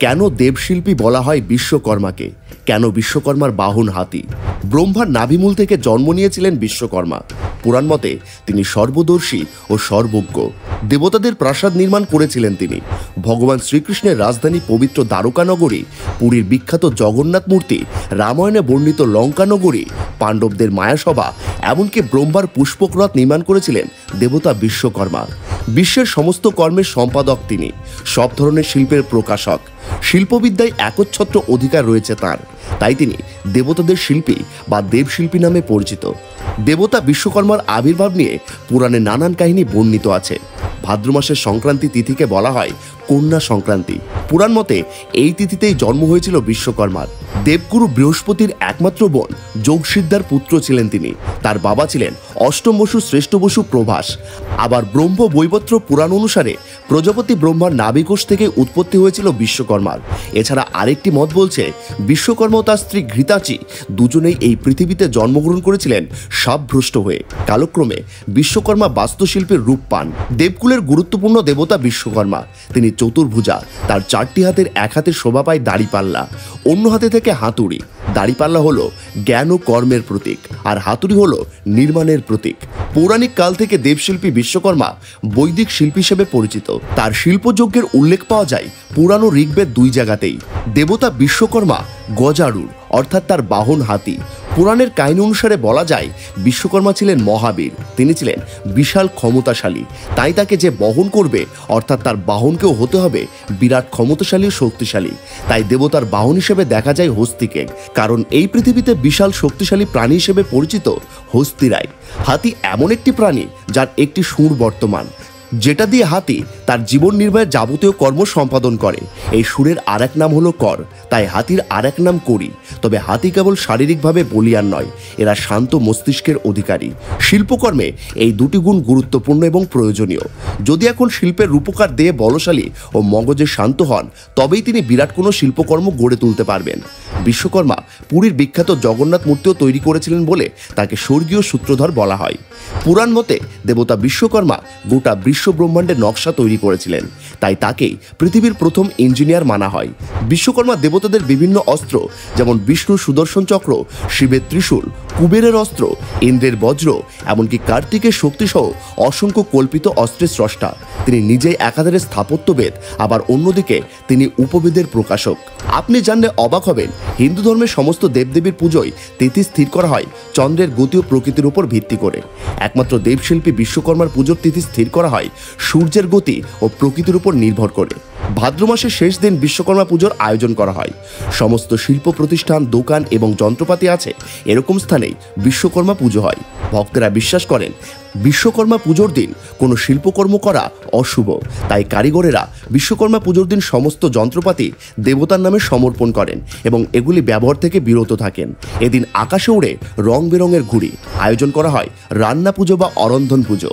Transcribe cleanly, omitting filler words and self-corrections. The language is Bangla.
কেন দেবশিল্পী বলা হয় বিশ্বকর্মাকে? কেন বিশ্বকর্মার বাহন হাতি? ব্রহ্মার নাভিমূল থেকে জন্ম নিয়েছিলেন বিশ্বকর্মা। পুরাণ মতে তিনি সর্বদর্শী ও সর্বজ্ঞ। দেবতাদের প্রাসাদ নির্মাণ করেছিলেন তিনি। ভগবান শ্রীকৃষ্ণের রাজধানী পবিত্র দ্বারকানগরী, পুরীর বিখ্যাত জগন্নাথ মূর্তি, রামায়ণে বর্ণিত লঙ্কানগরী, পাণ্ডবদের মায়াসভা, এমনকি ব্রহ্মার পুষ্পকরথ নির্মাণ করেছিলেন দেবতা বিশ্বকর্মা। বিশ্বের সমস্ত কর্মের সম্পাদক তিনি, সব ধরনের শিল্পের প্রকাশক। শিল্পবিদ্যায় একচ্ছত্র অধিকার রয়েছে তার, তাই তিনি দেবতাদের শিল্পী বা দেবশিল্পী নামে পরিচিত। দেবতা বিশ্বকর্মার আবির্ভাব নিয়ে পুরাণে নানান কাহিনী বর্ণিত আছে। ভাদ্র মাসের সংক্রান্তি তিথিকে বলা হয় কন্যা সংক্রান্তি। পুরাণ মতে এই তিথিতেই জন্ম হয়েছিল বিশ্বকর্মার। দেবগুরু বৃহস্পতির একমাত্র বোন যোগসিদ্ধার পুত্র ছিলেন তিনি। তার বাবা ছিলেন অষ্টম বসু শ্রেষ্ঠ বসু প্রভাস। আবার ব্রহ্ম বৈবত্র পুরাণ অনুসারে প্রজাপতি ব্রহ্মার নাভিকোষ থেকে উৎপত্তি হয়েছিল বিশ্বকর্মার। এছাড়া আরেকটি মত বলছে বিশ্বকর্মা ও তার স্ত্রী ঘৃতাচি দুজনেই এই পৃথিবীতে জন্মগ্রহণ করেছিলেন সাপভ্রষ্ট হয়ে। কালক্রমে বিশ্বকর্মা বাস্তুশিল্পের রূপ পান। দেবকুলের গুরুত্বপূর্ণ দেবতা বিশ্বকর্মা। তিনি চতুর্ভুজা। তার 4টি হাতের এক হাতে শোভা পায় দাড়িপাল্লা, অন্য হাতে থেকে হাতুড়ি। দাড়িপাল্লা হলো জ্ঞান ও কর্মের প্রতীক, আর হাতুড়ি হলো নির্মাণের প্রতীক। পৌরাণিক কাল থেকে দেবশিল্পী বিশ্বকর্মা বৈদিক শিল্পী হিসেবে পরিচিত। তার শিল্পযজ্ঞের উল্লেখ পাওয়া যায় পুরাণ ও ঋগ্বেদ 2 জায়গাতেই। দেবতা বিশ্বকর্মা গজারুড়, অর্থাৎ তার বাহন হাতি। পুরাণের কাহিনী অনুসারে বলা যায় বিশ্বকর্মা ছিলেন মহাবীর। তিনি ছিলেন বিশাল ক্ষমতাশালী, তাই তাকে যে বহন করবে, অর্থাৎ তার বাহনকেও হতে হবে বিরাট ক্ষমতাশালী ও শক্তিশালী। তাই দেবতার বাহন হিসেবে দেখা যায় হস্তিকে, কারণ এই পৃথিবীতে বিশাল শক্তিশালী প্রাণী হিসেবে পরিচিত হস্তিরাই। হাতি এমন একটি প্রাণী যার একটি সুর বর্তমান, যেটা দিয়ে হাতি তার জীবন নির্বাহের যাবতীয় কর্ম সম্পাদন করে। এই সুরের আর এক নাম হলো কর, তাই হাতির আর এক নাম করি। তবে হাতি কেবল শারীরিকভাবে বলিয়ান নয়, এরা শান্ত মস্তিষ্কের অধিকারী। শিল্পকর্মে এই 2টি গুণ গুরুত্বপূর্ণ এবং প্রয়োজনীয়। যদি এখন শিল্পের রূপকার দেহে বলশালী ও মগজে শান্ত হন, তবেই তিনি বিরাট কোনো শিল্পকর্ম গড়ে তুলতে পারবেন। বিশ্বকর্মা পুরীর বিখ্যাত জগন্নাথ মূর্তিও তৈরি করেছিলেন বলে তাকে স্বর্গীয় সূত্রধর বলা হয়। পুরাণ মতে দেবতা বিশ্বকর্মা গোটা বিশ্ব ব্রহ্মাণ্ডের নকশা তৈরি করেছিলেন, তাই তাকেই পৃথিবীর প্রথম ইঞ্জিনিয়ার মানা হয়। বিশ্বকর্মা দেবতাদের বিভিন্ন অস্ত্র, যেমন বিষ্ণুর সুদর্শন চক্র, শিবের ত্রিশূল, কুবেরের অস্ত্র, ইন্দ্রের বজ্র, এমনকি কার্তিকের শক্তিসহ অসংখ্য কল্পিত অস্ত্রের স্রষ্টা। তিনি নিজেই একাধারে স্থাপত্যবেদ, আবার অন্যদিকে তিনি উপবেদের প্রকাশক। আপনি জানলে অবাক হবেন, হিন্দু ধর্মের সমস্ত দেবদেবীর পুজোয় তিথি স্থির করা হয় চন্দ্রের গতি ও প্রকৃতির উপর ভিত্তি করে। একমাত্র দেবশিল্পী বিশ্বকর্মার পুজোর তিথি স্থির করা হয় সূর্যের গতি ও প্রকৃতির উপর নির্ভর করে। ভাদ্র মাসের শেষ দিন বিশ্বকর্মা পুজোর আয়োজন করা হয়। সমস্ত শিল্প প্রতিষ্ঠান, দোকান এবং যন্ত্রপাতি আছে এরকম স্থানেই বিশ্বকর্মা পুজো হয়। ভক্তেরা বিশ্বাস করেন বিশ্বকর্মা পুজোর দিন কোনো শিল্পকর্ম করা অশুভ, তাই কারিগরেরা বিশ্বকর্মা পুজোর দিন সমস্ত যন্ত্রপাতি দেবতার নামে সমর্পণ করেন এবং এগুলি ব্যবহার থেকে বিরত থাকেন। এদিন আকাশে উড়ে রং বেরঙের ঘুড়ি। আয়োজন করা হয় রান্না পুজো বা অরন্ধন পুজো।